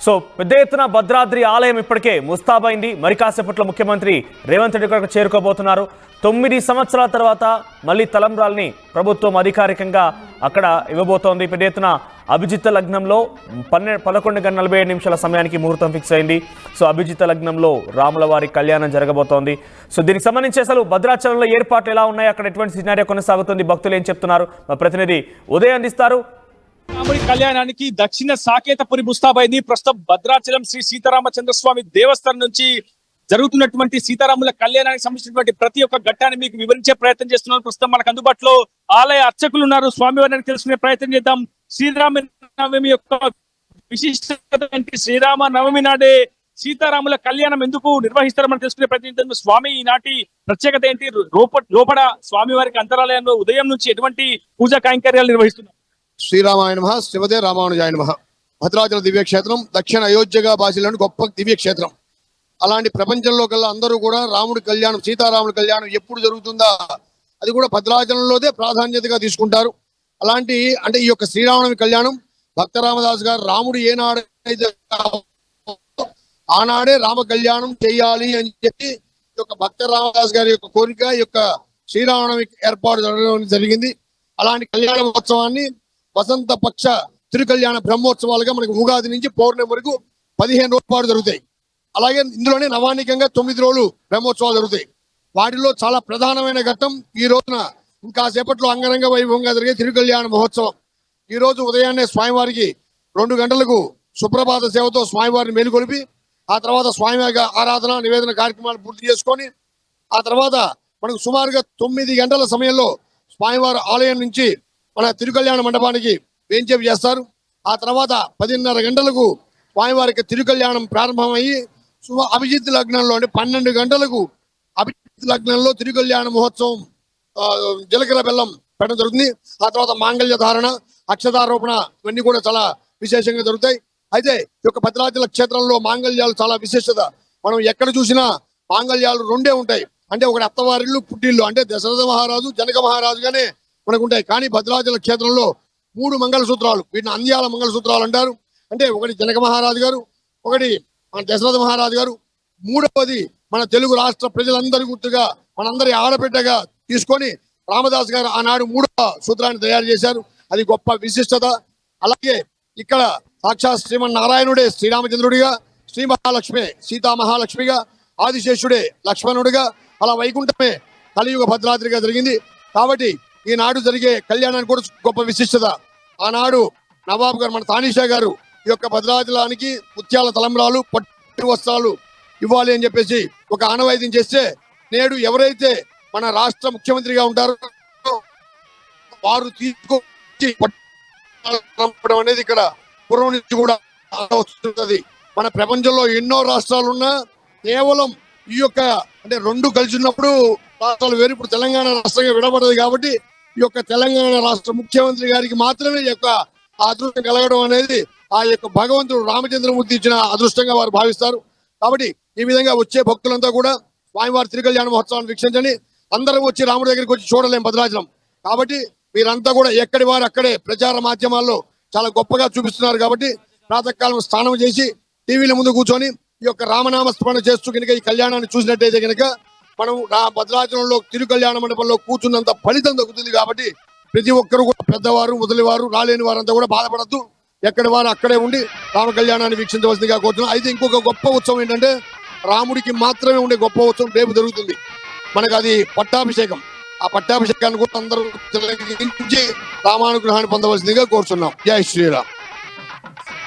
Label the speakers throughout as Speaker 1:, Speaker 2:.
Speaker 1: So పెద్ద ఎత్తున భద్రాద్రి ఆలయం ఇప్పటికే ముస్తాబైంది. మరి కాసేపట్లో ముఖ్యమంత్రి రేవంత్ రెడ్డి గారికి చేరుకోబోతున్నారు. 9 సంవత్సరాల తర్వాత మళ్ళీ తలంబ్రాల్ని ప్రభుత్వం అధికారికంగా అక్కడ ఇవ్వబోతోంది. పెద్ద ఎత్తున అభిజిత లగ్నంలో 11:47 సమయానికి ముహూర్తం ఫిక్స్ అయింది. సో అభిజిత లగ్నంలో రాముల వారి కళ్యాణం జరగబోతోంది. సో దీనికి సంబంధించి అసలు భద్రాచలంలో ఏర్పాట్లు ఎలా ఉన్నాయి, అక్కడ ఎటువంటి సినారియో కొనసాగుతుంది, భక్తులు ఏం చెప్తున్నారు, మా ప్రతినిధి ఉదయ్ అందిస్తారు.
Speaker 2: రాముడి కళ్యాణానికి దక్షిణ సాకేతపురి ముస్తాబైంది. ప్రస్తుతం భద్రాచలం శ్రీ సీతారామచంద్రస్వామి దేవస్థానం నుంచి జరుగుతున్నటువంటి సీతారాముల కళ్యాణానికి సంబంధించినటువంటి ప్రతి ఒక్క ఘట్టాన్ని మీకు వివరించే ప్రయత్నం చేస్తున్నాను. ప్రస్తుతం మనకు అందుబాటులో ఆలయ అర్చకులు ఉన్నారు. స్వామివారిని తెలుసుకునే ప్రయత్నం చేద్దాం. శ్రీరామనవమి యొక్క విశిష్టత ఏంటి, శ్రీరామ నవమి నాడే సీతారాముల కళ్యాణం ఎందుకు నిర్వహిస్తారో మనం తెలుసుకునే ప్రయత్నం చేద్దాం. స్వామి ఈనాటి ప్రత్యేకత ఏంటి, లోపల స్వామివారికి అంతరాలయంలో ఉదయం నుంచి ఎటువంటి పూజా కైంకర్యాలు నిర్వహిస్తున్నారు?
Speaker 3: శ్రీరామాయ నమః, శ్రీమతే రామానుజాయ నమః. భద్రాచల దివ్యక్షేత్రం దక్షిణ అయోధ్యగా భాషలోని గొప్ప దివ్యక్షేత్రం. అలాంటి ప్రపంచంలో కల్లా అందరూ కూడా రాముడి కళ్యాణం, సీతారాముడి కళ్యాణం ఎప్పుడు జరుగుతుందా అది కూడా భద్రాచలంలోదే ప్రాధాన్యతగా తీసుకుంటారు. అలాంటి అంటే ఈ యొక్క శ్రీరామనవమి కళ్యాణం భక్తరామదాస్ గారు రాముడు ఏనాడైతే ఆనాడే రామ కళ్యాణం చేయాలి అని చెప్పి ఈ యొక్క భక్తరామదాస్ గారి యొక్క కోరిక ఈ యొక్క శ్రీరామనవమి ఏర్పాటు జరగడం జరిగింది. అలాంటి కళ్యాణ మహోత్సవాన్ని వసంత పక్ష తిరుకళ్యాణ బ్రహ్మోత్సవాలుగా మనకి ఉగాది నుంచి పౌర్ణమి వరకు 15 రోజుల పాటు జరుగుతాయి. అలాగే ఇందులోనే నవానికంగా 9 రోజులు బ్రహ్మోత్సవాలు జరుగుతాయి. వాటిలో చాలా ప్రధానమైన ఘట్టం ఈ రోజున ఇంకా సేపట్లో అంగరంగ వైభవంగా జరిగే తిరుకళ్యాణ మహోత్సవం. ఈ రోజు ఉదయాన్నే స్వామివారికి 2 గంటలకు సుప్రభాత సేవతో స్వామివారిని మేలుకొలిపి ఆ తర్వాత స్వామివారి ఆరాధన నివేదన కార్యక్రమాలు పూర్తి చేసుకొని ఆ తర్వాత మనకు సుమారుగా 9 గంటల సమయంలో స్వామివారి ఆలయం నుంచి మన తిరుకళ్యాణ మండపానికి వేంచేపు చేస్తారు. ఆ తర్వాత 10:30 గంటలకు స్వామివారికి తిరుకళ్యాణం ప్రారంభమయ్యి అభిజిత్ లగ్నంలో అంటే 12 గంటలకు అభిజిత్ లగ్నంలో తిరుకళ్యాణ మహోత్సవం జీలకర్ర బెల్లం పెట్టడం జరుగుతుంది. ఆ తర్వాత మాంగళ్య ధారణ, అక్షతారోపణ ఇవన్నీ కూడా చాలా విశేషంగా జరుగుతాయి. అయితే ఈ యొక్క భద్రాచల క్షేత్రంలో మాంగళ్యాలు చాలా విశేషత. మనం ఎక్కడ చూసినా మాంగళ్యాలు 2 ఉంటాయి. అంటే ఒకటి అత్తవారిల్లు, పుట్టిల్లు. అంటే దశరథ మహారాజు, జనక మహారాజుగానే మనకు ఉంటాయి. కానీ భద్రాచల క్షేత్రంలో 3 మంగళసూత్రాలు, వీటిని అంద్యాల మంగళసూత్రాలు అంటారు. అంటే ఒకటి జనక మహారాజు గారు, ఒకటి మన దశరథ మహారాజు గారు, 3వది మన తెలుగు రాష్ట్ర ప్రజలందరి గుర్తుగా మనందరి ఆడబిడ్డగా తీసుకొని రామదాస్ గారు ఆనాడు 3వ సూత్రాన్ని తయారు చేశారు. అది గొప్ప విశిష్టత. అలాగే ఇక్కడ సాక్షాత్ శ్రీమన్నారాయణుడే శ్రీరామచంద్రుడిగా, శ్రీ మహాలక్ష్మి సీతా మహాలక్ష్మిగా, ఆదిశేషుడే లక్ష్మణుడిగా, అలా వైకుంఠమే కలియుగ భద్రాద్రిగా జరిగింది. కాబట్టి ఈనాడు జరిగే కళ్యాణానికి కూడా గొప్ప విశిష్టత. ఆనాడు నవాబు గారు, మన తానీషా గారు ఈ యొక్క భద్రాచలానికి ముత్యాల తలంబ్రాలు, పట్టు వస్త్రాలు ఇవ్వాలి అని చెప్పేసి ఒక ఆనవాయితీ చేస్తే నేడు ఎవరైతే మన రాష్ట్ర ముఖ్యమంత్రిగా ఉంటారో వారు తీసుకొచ్చి అనేది ఇక్కడ పూర్వం నుంచి కూడా వస్తుంది. మన ప్రపంచంలో ఎన్నో రాష్ట్రాలు ఉన్నా కేవలం ఈ యొక్క అంటే 2 కలిసి ఉన్నప్పుడు రాష్ట్రాలు వేరు. ఇప్పుడు తెలంగాణ రాష్ట్రంగా విడబడదు. కాబట్టి ఈ యొక్క తెలంగాణ రాష్ట్ర ముఖ్యమంత్రి గారికి మాత్రమే ఈ యొక్క అదృష్టం కలగడం అనేది ఆ యొక్క భగవంతుడు రామచంద్రమూర్తి ఇచ్చిన అదృష్టంగా వారు భావిస్తారు. కాబట్టి ఈ విధంగా వచ్చే భక్తులంతా కూడా స్వామివారి తిరుకళ్యాణ మహోత్సవాన్ని వీక్షించండి. అందరం వచ్చి రాముడి దగ్గరికి వచ్చి చూడలేం భద్రాచలం. కాబట్టి మీరంతా కూడా ఎక్కడి వారు అక్కడే ప్రచార మాధ్యమాల్లో చాలా గొప్పగా చూపిస్తున్నారు. కాబట్టి ప్రాతకాలం స్నానం చేసి టీవీల ముందు కూర్చొని ఈ యొక్క రామనామ స్మరణ చేస్తూ కనుక ఈ కళ్యాణాన్ని చూసినట్టయితే కనుక మనం భద్రాచలంలో తిరుకళ్యాణ మండపంలో కూర్చున్నంత ఫలితం దక్కుతుంది. కాబట్టి ప్రతి ఒక్కరు కూడా పెద్దవారు, ముసలివారు, రాలేని వారంతా కూడా బాధపడద్దు. ఎక్కడి వారు అక్కడే ఉండి రామ కళ్యాణాన్ని వీక్షించవలసిందిగా కోరుతున్నాం. అయితే ఇంకొక గొప్ప ఉత్సవం ఏంటంటే రాముడికి మాత్రమే ఉండే గొప్ప ఉత్సవం రేపు జరుగుతుంది. మనకు అది పట్టాభిషేకం. ఆ పట్టాభిషేకాన్ని కూడా అందరూ తిలకించి రామానుగ్రహాన్ని పొందవలసిందిగా కోరుతున్నాం. జై శ్రీరామ్.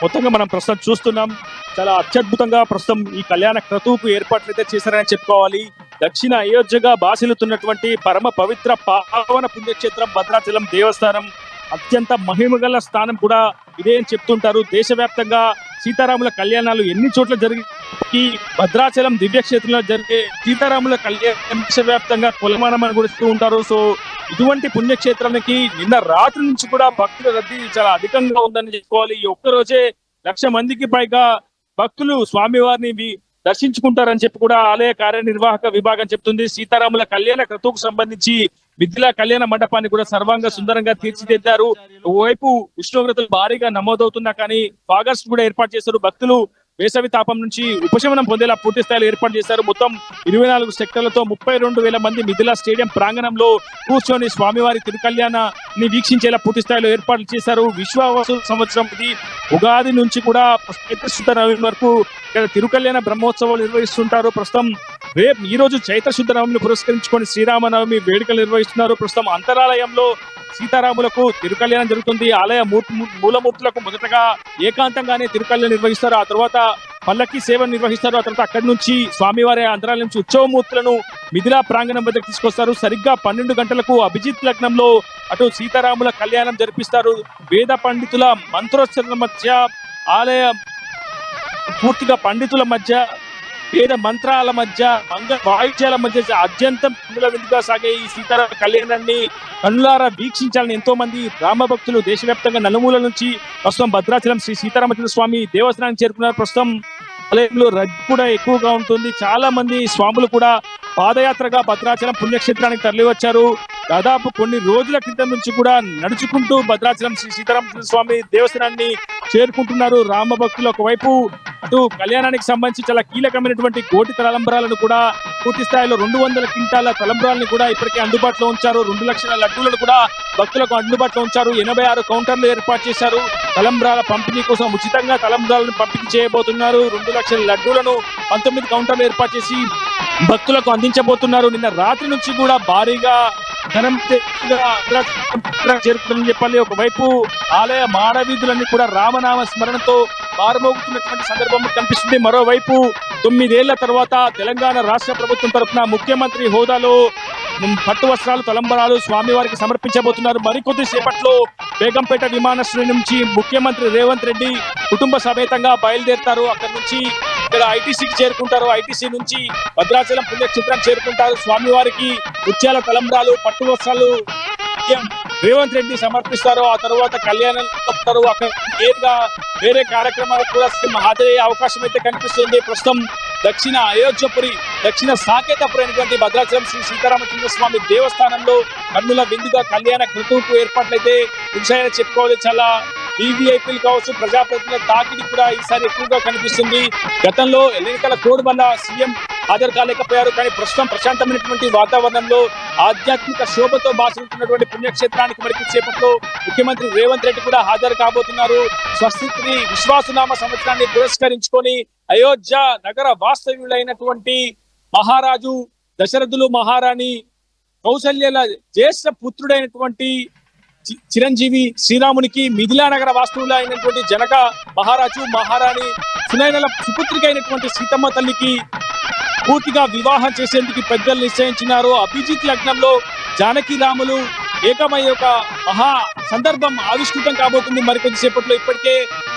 Speaker 2: మొత్తంగా మనం ప్రస్తుతం చూస్తున్నాం, చాలా అత్యద్భుతంగా ప్రస్తుతం ఈ కళ్యాణ క్రతువుకు ఏర్పాట్లు అయితే చేశారని చెప్పుకోవాలి. దక్షిణ అయోధ్యగా బాసిల్లుతున్నటువంటి పరమ పవిత్ర పావన పుణ్యక్షేత్రం భద్రాచలం దేవస్థానం అత్యంత మహిమగల స్థానం కూడా ఇదే అని చెప్తుంటారు. దేశవ్యాప్తంగా సీతారాముల కళ్యాణాలు ఎన్ని చోట్ల జరిగి భద్రాచలం దివ్యక్షేత్రంలో జరిగే సీతారాముల కళ్యాణం దేశవ్యాప్తంగా కొలమానమని కూడా ఇస్తూ ఉంటారు. సో ఇటువంటి పుణ్యక్షేత్రానికి నిన్న రాత్రి నుంచి కూడా భక్తుల రద్దీ చాలా అధికంగా ఉందని చెప్పుకోవాలి. ఈ ఒక్కరోజే 1,00,000 మందికి పైగా భక్తులు స్వామివారిని దర్శించుకుంటారని చెప్పి కూడా ఆలయ కార్యనిర్వాహక విభాగం చెప్తుంది. సీతారాముల కళ్యాణ క్రతువుకు సంబంధించి మిథిలా కళ్యాణ మండపాన్ని కూడా సర్వాంగ సుందరంగా తీర్చిదిద్దారు. ఓవైపు ఉష్ణోగ్రతలు భారీగా నమోదవుతున్నా కానీ ఫాగర్స్ కూడా ఏర్పాటు చేశారు. భక్తులు వేసవి తాపం నుంచి ఉపశమనం పొందేలా పూర్తి స్థాయిలో ఏర్పాటు చేశారు. మొత్తం 24 సెక్టర్లతో 32,000 మంది మిథిలా స్టేడియం ప్రాంగణంలో కూర్చొని స్వామివారి తిరుకల్యాణాన్ని వీక్షించేలా పూర్తి స్థాయిలో ఏర్పాట్లు చేశారు. విశ్వావసు సంవత్సరం ఇది. ఉగాది నుంచి కూడా చైత్ర శుద్ధ నవమి వరకు ఇక్కడ తిరుకల్యాణ బ్రహ్మోత్సవాలు నిర్వహిస్తుంటారు. ప్రస్తుతం ఈ రోజు చైత్ర శుద్ధ నవమిని పురస్కరించుకొని శ్రీరామనవమి వేడుకలు నిర్వహిస్తున్నారు. ప్రస్తుతం అంతరాలయంలో సీతారాములకు తిరుకల్యాణం జరుగుతుంది. ఆలయ మూలమూర్తులకు మొదటగా ఏకాంతంగానే తిరుకల్యాణం నిర్వహిస్తారు. ఆ తర్వాత పల్లకి సేవ నిర్వహిస్తారు. ఆ తర్వాత అక్కడి నుంచి స్వామివారి అంతరాలయం నుంచి ఉత్సవమూర్తులను మిథిలా ప్రాంగణం వద్దకు తీసుకొస్తారు. సరిగ్గా 12 గంటలకు అభిజిత్ లగ్నంలో అటు సీతారాముల కళ్యాణం జరిపిస్తారు. వేద పండితుల మంత్రోచ్చరణ మధ్య ఆలయ పూర్తిగా పండితుల మధ్య వేద మంత్రాల మధ్య మంగళ వాయిద్యాల మధ్య అత్యంతం పండుగ విందుగా సాగే ఈ సీతారామ కళ్యాణాన్ని కన్నులారా వీక్షించాలని ఎంతో మంది రామభక్తులు దేశవ్యాప్తంగా నలుమూల నుంచి ప్రస్తుతం భద్రాచలం శ్రీ సీతారామచంద్ర స్వామి దేవస్థానానికి చేరుకున్నారు. ప్రస్తుతం ఆలయంలో రద్దీ కూడా ఎక్కువగా ఉంటుంది. చాలా మంది స్వాములు కూడా పాదయాత్రగా భద్రాచలం పుణ్యక్షేత్రానికి తరలి వచ్చారు. దాదాపు కొన్ని రోజుల క్రితం నుంచి కూడా నడుచుకుంటూ భద్రాచలం శ్రీ సీతారామచంద్ర స్వామి దేవస్థానాన్ని చేరుకుంటున్నారు రామ భక్తులు. ఒకవైపు అటు కళ్యాణానికి సంబంధించి చాలా కీలకమైనటువంటి కోటి తలంబరాలను కూడా పూర్తి స్థాయిలో 200 క్వింటాల తలంబరాలను కూడా ఇప్పటికే అందుబాటులో ఉంచారు. 2 లక్షల లడ్డూలను కూడా భక్తులకు అందుబాటులో ఉంచారు. 86 కౌంటర్లు ఏర్పాటు చేశారు. తలంబ్రాల పంపిణీ కోసం ఉచితంగా తలంబ్రాలను పంపిణీ చేయబోతున్నారు. 2 లక్షల లడ్డూలను 19 కౌంటర్లు ఏర్పాటు చేసి భక్తులకు అందించబోతున్నారు. నిన్న రాత్రి నుంచి కూడా భారీగా ధనం చేరుకుంటుందని చెప్పాలి. ఒకవైపు ఆలయ మాడవీధులన్నీ కూడా రామనామ స్మరణతో మారుమోగుతున్నటువంటి సందర్భం కనిపిస్తుంది. మరోవైపు 9 ఏళ్ల తర్వాత తెలంగాణ రాష్ట్ర ప్రభుత్వం తరఫున ముఖ్యమంత్రి హోదాలో పట్టు వస్త్రాలు తలంబరాలు స్వామివారికి సమర్పించబోతున్నారు. మరికొద్ది సేపట్లో బేగంపేట విమానాశ్రయం నుంచి ముఖ్యమంత్రి రేవంత్ రెడ్డి కుటుంబ సమేతంగా బయలుదేరుతారు. అక్కడి నుంచి ఇక్కడ ఐటీసీకి చేరుకుంటారు. ఐటీసీ నుంచి భద్రాచలం పుణ్యక్షేత్రానికి చేరుకుంటారు. స్వామివారికి ముత్యాల తలంబ్రాలు పట్టు వస్త్రాలు రేవంత్ రెడ్డి సమర్పిస్తారు. ఆ తర్వాత కళ్యాణం చెప్తారు. అక్కడ నేరుగా వేరే కార్యక్రమాలకు కూడా హాజరయ్యే అవకాశం అయితే కనిపిస్తుంది. ప్రస్తుతం దక్షిణ అయోధ్యపురి దక్షిణ సాకేతపురి అయినటువంటి భద్రాచలం శ్రీ సీతారామచంద్ర స్వామి దేవస్థానంలో కన్నుల విందుగా కళ్యాణ క్రతువుకు ఏర్పాట్లయితే ఉత్సాహాన్ని చెప్పుకోవాలి. చాలా వివిఐపీలు కావచ్చు, ప్రజాప్రతినిధుల తాకిడి కూడా ఈసారి ఎక్కువగా కనిపిస్తుంది. గతంలో ఎన్నికల కోడ్ వల్ల సీఎం హాజరు కాలేకపోయారు. కానీ ప్రస్తుతం ప్రశాంతమైనటువంటి వాతావరణంలో ఆధ్యాత్మిక శోభతో బాసులుతున్నటువంటి పుణ్యక్షేత్రానికి మరికి సేపట్లో ముఖ్యమంత్రి రేవంత్ రెడ్డి కూడా హాజరు కాబోతున్నారు. స్వస్తి విశ్వాసనామ సంవత్సరాన్ని పురస్కరించుకొని అయోధ్య నగర వాస్తవ్యులైనటువంటి మహారాజు దశరథులు మహారాణి కౌసల్యల జ్యేష్ఠ పుత్రుడైనటువంటి చిరంజీవి శ్రీరామునికి మిథిలా నగర వాస్తవులు అయినటువంటి జనక మహారాజు మహారాణి సునైనల సుపుత్రిక అయినటువంటి సీతమ్మ తల్లికి పూర్తిగా వివాహం చేసేందుకు పెద్దలు నిశ్చయించినారు. అభిజిత్ లగ్నంలో జానకి రాములు ఏకమయ్యే ఒక మహా సందర్భం ఆవిష్కృతం కాబోతుంది మరికొద్ది సేపట్లో. ఇప్పటికే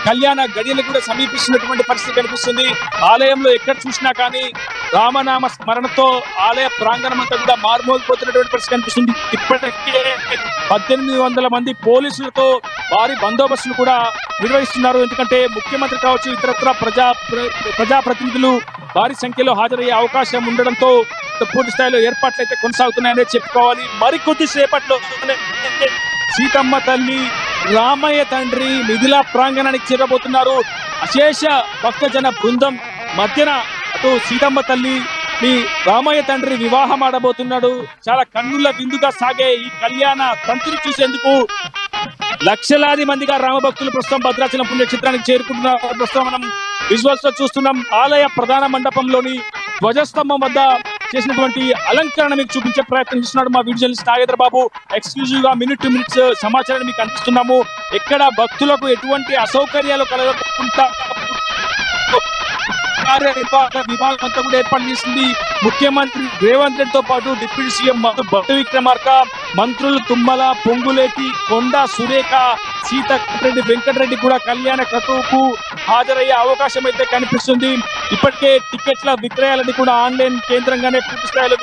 Speaker 2: కళ్యాణ గడియలు కూడా సమీపిస్తున్నటువంటి పరిస్థితి కనిపిస్తుంది. ఆలయంలో ఎక్కడ చూసినా కానీ రామనామ స్మరణతో ఆలయ ప్రాంగణం అంతా కూడా మారుమోగిపోతున్నటువంటి పరిస్థితి కనిపిస్తుంది. ఇప్పటికే 1800 మంది పోలీసులతో భారీ బందోబస్తులు కూడా నిర్వహిస్తున్నారు. ఎందుకంటే ముఖ్యమంత్రి కావచ్చు, ఇతరత్ర ప్రజాప్రతినిధులు భారీ సంఖ్యలో హాజరయ్యే అవకాశం ఉండడంతో పూర్తి స్థాయిలో ఏర్పాట్లు అయితే కొనసాగుతున్నాయనే చెప్పుకోవాలి. మరికొద్ది సేపట్లో సీతమ్మ తల్లి రామయ్య తండ్రి మిథిలా ప్రాంగణానికి చేరబోతున్నారు. అశేష భక్తజన బృందం మధ్యన అటు సీతమ్మ తల్లి రామయ్య తండ్రి వివాహం ఆడబోతున్నాడు. చాలా కన్నుల విందుగా సాగే ఈ కళ్యాణ తంతుని చూసేందుకు లక్షలాది మందిగా రామభక్తులు ప్రస్తుతం భద్రాచలం పుణ్యక్షేత్రానికి చేరుకుంటున్నారు. ప్రస్తుతం మనం విజువల్స్ లో చూస్తున్నాం. ఆలయ ప్రధాన మండపంలోని ధ్వజస్తంభం వద్ద చేసినటువంటి అలంకరణ మీకు చూపించే ప్రయత్నం చేస్తున్నాడు మా వీడియో జర్నలిస్ట్ నాగేంద్ర బాబు. ఎక్స్క్లూజివ్ గా మినిట్ టు మినిట్స్ సమాచారాన్ని మీకు అందిస్తున్నాము. ఎక్కడ భక్తులకు ఎటువంటి అసౌకర్యాలు కలగకుండా విభాగం అంతా కూడా ఏర్పాటు చేసింది ముఖ్యమంత్రి రేవంత్ రెడ్డితో పాటు డిప్యూటీ సీఎం బట్టి విక్రమార్క, మంత్రులు తుమ్మల, పొంగులేటి, కొండ సురేఖ, సీతారెడ్డి, వెంకటరెడ్డి కూడా కళ్యాణ క్రతువుకు హాజరయ్యే అవకాశం అయితే కనిపిస్తుంది. ఇప్పటికే టికెట్ల విక్రయాలని కూడా ఆన్లైన్ కేంద్రంగానే పూర్తి స్థాయిలో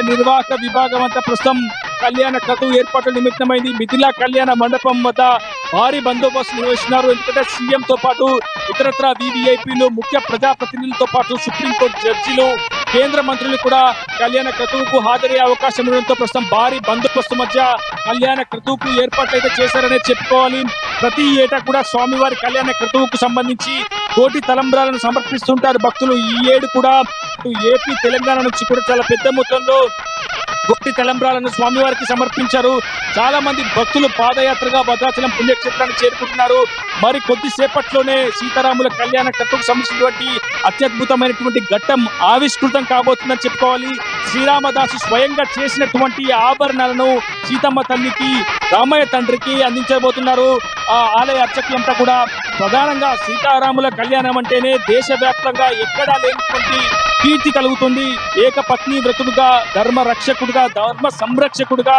Speaker 2: నిర్వాహక విభాగం అంతా ప్రస్తుతం కళ్యాణ క్రతువు ఏర్పాట్ల నిమిత్తమైంది. మిథిలా కళ్యాణ మండపం వద్ద భారీ బందోబస్తు నిర్వహిస్తున్నారు. ఎందుకంటే సీఎం తో పాటు ఇతరత్ర వివిఐపీలు, ముఖ్య ప్రజాప్రతినిధులతో పాటు సుప్రీంకోర్టు జడ్జిలు, కేంద్ర మంత్రులు కూడా కళ్యాణ క్రతువుకు హాజరయ్యే అవకాశం ఉండడంతో ప్రస్తుతం భారీ బందోబస్తు మధ్య కళ్యాణ క్రతువుకు ఏర్పాట్లు అయితే చేశారనే చెప్పుకోవాలి. ప్రతి ఏటా కూడా స్వామివారి కళ్యాణ క్రతువుకు సంబంధించి కోటి తలంబ్రాలను సమర్పిస్తుంటారు భక్తులు. ఈ ఏడు కూడా ఏపీ తెలంగాణ నుంచి కూడా చాలా పెద్ద మొత్తంలో కోటి తలంబ్రాలను స్వామివారికి సమర్పించారు. చాలా మంది భక్తులు పాదయాత్రగా భద్రాచలం పుణ్యక్షేత్రాన్ని చేరుకుంటున్నారు. మరి కొద్దిసేపట్లోనే సీతారాముల కళ్యాణ క్రతువుకు సంబంధించినటువంటి అత్యద్భుతమైనటువంటి ఘట్టం ఆవిష్కృతం కాబోతుందని చెప్పుకోవాలి. శ్రీరామదాసు స్వయంగా చేసినటువంటి ఆభరణాలను సీతమ్మ తల్లికి రామయ్య తండ్రికి అందించబోతున్నారు. ఆ ఆలయ అర్చకులంతా కూడా ప్రధానంగా సీతారాముల కళ్యాణం అంటేనే దేశవ్యాప్తంగా ఎక్కడా లేనటువంటి కీర్తి కలుగుతుంది. ఏకపత్ని వ్రతుడుగా, ధర్మ రక్షకుడుగా, ధర్మ సంరక్షకుడుగా,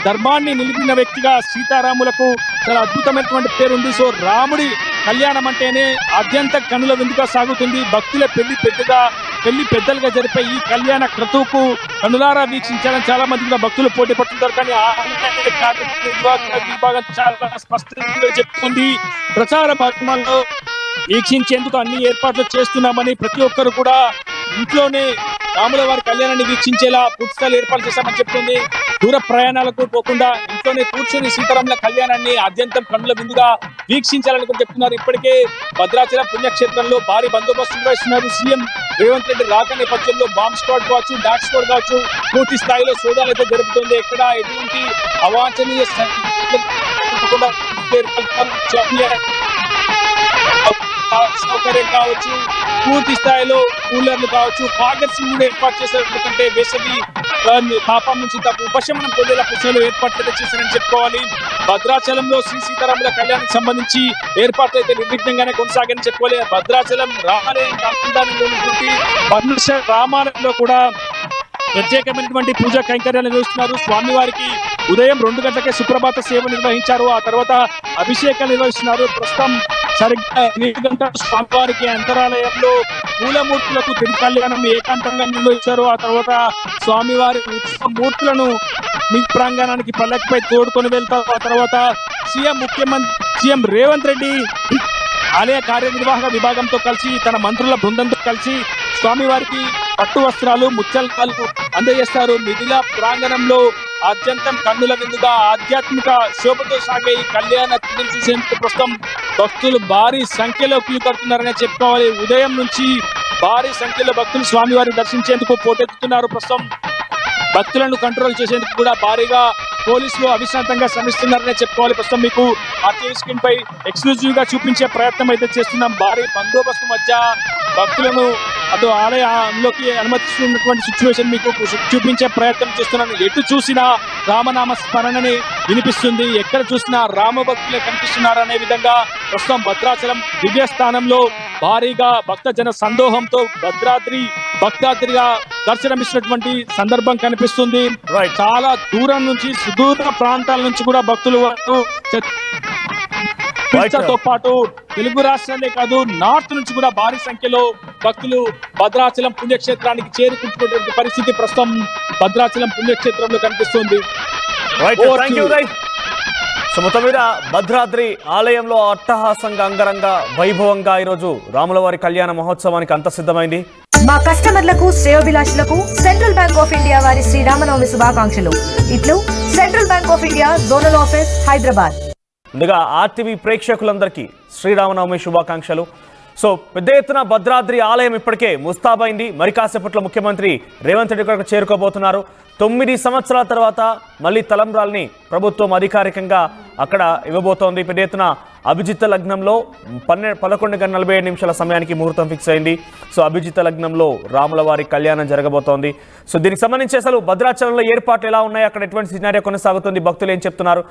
Speaker 2: ధర్మాన్ని నిలిపిన వ్యక్తిగా సీతారాములకు చాలా అద్భుతమైనటువంటి పేరుంది. సో రాముడి కళ్యాణం అంటేనే అత్యంత కనుల విందుగా సాగుతుంది. భక్తుల పెళ్లి పెద్దలుగా జరిపే ఈ కళ్యాణ క్రతువుకు కనులారా వీక్షించాలని చాలా మంది కూడా భక్తులు పోటీ పడుతుంటారు. కానీ విభాగం చాలా స్పష్టంగా చెప్తుంది. ప్రచార మాధ్యమాల్లో వీక్షించేందుకు అన్ని ఏర్పాట్లు చేస్తున్నామని, ప్రతి ఒక్కరు కూడా ఇంట్లోనే రాముల వారి కళ్యాణాన్ని వీక్షించేలా పూర్తిస్థాయిలో ఏర్పాటు చేశామని చెప్తుంది. దూర ప్రయాణాలకు పోకుండా ఇంట్లోనే కూర్చొని సీతారాముల కళ్యాణాన్ని అత్యంతం కన్నుల విందుగా వీక్షించాలని కూడా చెప్తున్నారు. ఇప్పటికే భద్రాచలం పుణ్యక్షేత్రంలో భారీ బందోబస్తు నిర్వహిస్తున్నారు. సీఎం రేవంత్ రెడ్డి రాక నేపథ్యంలో బాంబ్ స్క్వాడ్ కావచ్చు, డాక్ స్క్వాడ్ కావచ్చు, పూర్తి స్థాయిలో సోదాలు అయితే జరుగుతుంది. ఎక్కడ ఎటువంటి అవాంఛనీయ సౌకర్యం కావచ్చు, పూర్తి స్థాయిలో కూలర్లు కావచ్చు, ఫాగర్స్ కూడా ఏర్పాటు చేశారు. ఎందుకంటే వేసవి తాపం నుంచి ఉపశమనం పొందేలా పుస్తకాలు ఏర్పాట్లు చేశారని చెప్పుకోవాలి. భద్రాచలంలో శ్రీ సీతారాముల కళ్యాణానికి సంబంధించి ఏర్పాట్లు అయితే నిర్విఘ్నంగానే కొనసాగని చెప్పుకోవాలి. భద్రాచలం రామాలయం కాకుండా పర్ణశాల రామాలయంలో కూడా ప్రత్యేకమైనటువంటి పూజా కైంకర్యాలు నిర్వహిస్తున్నారు. స్వామివారికి ఉదయం 2 గంటలకే సుప్రభాత సేవ నిర్వహించారు. ఆ తర్వాత అభిషేకాలు నిర్వహిస్తున్నారు. ప్రస్తుతం సరిగ్గా 8 గంటల స్వామివారికి అంతరాలయంలో మూలమూర్తులకు తిరు కళ్యాణం ఏకాంతంగా నిర్వహించారు. ఆ తర్వాత స్వామివారి ఉత్సవ మూర్తులను ప్రాంగణానికి పల్లకిపై తోడుకొని వెళ్తారు. ఆ తర్వాత సీఎం రేవంత్ రెడ్డి ఆలయ కార్యనిర్వాహక విభాగంతో కలిసి తన మంత్రుల బృందంతో కలిసి స్వామివారికి పట్టు వస్త్రాలు, ముత్యాలు అందజేస్తారు. మిథిలా ప్రాంగణంలో అత్యంతం కన్నుల విందుగా ఆధ్యాత్మిక శోభతో సాగే ఈ కళ్యాణ చూసేందుకు ప్రస్తుతం భక్తులు భారీ సంఖ్యలో క్యూ కడుతున్నారనే చెప్పుకోవాలి. ఉదయం నుంచి భారీ సంఖ్యలో భక్తులు స్వామివారిని దర్శించేందుకు పోటెత్తుతున్నారు. ప్రస్తుతం భక్తులను కంట్రోల్ చేసేందుకు కూడా భారీగా పోలీసులు అవిశ్రాంతంగా శ్రమిస్తున్నారనే చెప్పుకోవాలి. ప్రస్తుతం మీకు ఆ టీవీ స్క్రీన్ పై ఎక్స్క్లూజివ్ గా చూపించే ప్రయత్నం అయితే చేస్తున్నాం. భారీ బందోబస్తు మధ్య భక్తులను అటు ఆలయంలోకి అనుమతిస్తున్నటువంటి సిచ్యువేషన్ మీకు చూపించే ప్రయత్నం చేస్తున్నాను. ఎటు చూసినా రామనామ స్మరణని వినిపిస్తుంది, ఎక్కడ చూసినా రామ భక్తులే కనిపిస్తున్నారు అనే విధంగా ప్రస్తుతం భద్రాచలం దివ్యస్థానంలో భారీగా భక్తజన సందోహంతో భక్తాద్రిగా దర్శనమిస్తున్నటువంటి సందర్భం కనిపిస్తుంది. చాలా దూరం నుంచి, సుదూర ప్రాంతాల నుంచి కూడా భక్తులు తో పాటు తెలుగు రాష్ట్రాలే కాదు, నార్త్ నుంచి కూడా భారీ సంఖ్యలో భక్తులు భద్రాచలం పుణ్యక్షేత్రానికి చేరుకుంటున్నటువంటి పరిస్థితి ప్రస్తుతం భద్రాచలం పుణ్యక్షేత్రంలో కనిపిస్తుంది.
Speaker 1: మొత్తం మీద భద్రాద్రి ఆలయంలో అట్టహాసంగా, అంగరంగ వైభవంగా ఈరోజు రాములవారి కళ్యాణ మహోత్సవానికి అంత సిద్ధమైంది.
Speaker 4: మా కస్టమర్లకు, శ్రేయోభిలాషులకు సెంట్రల్ బ్యాంక్ ఆఫ్ ఇండియా వారి శ్రీరామనవమి శుభాకాంక్షలు. ఇట్లు central bank of India zonal office, Hyderabad.
Speaker 1: ముందుగా ఆర్టీవీ ప్రేక్షకులందరికీ శ్రీరామనవమి శుభాకాంక్షలు. సో పెద్ద ఎత్తున భద్రాద్రి ఆలయం ఇప్పటికే ముస్తాబైంది. మరి కాసేపట్లో ముఖ్యమంత్రి రేవంత్ రెడ్డి గారికి చేరుకోబోతున్నారు. 9 సంవత్సరాల తర్వాత మళ్ళీ తలంబ్రాల్ని ప్రభుత్వం అధికారికంగా అక్కడ ఇవ్వబోతోంది. పెద్ద ఎత్తున అభిజిత లగ్నంలో 11:47 సమయానికి ముహూర్తం ఫిక్స్ అయింది. సో అభిజిత లగ్నంలో రాముల వారి కళ్యాణం జరగబోతోంది. సో దీనికి సంబంధించి అసలు భద్రాచలంలో ఏర్పాట్లు ఎలా ఉన్నాయి, అక్కడ ఎటువంటి సినారియో కొనసాగుతుంది, భక్తులు ఏం చెప్తున్నారు,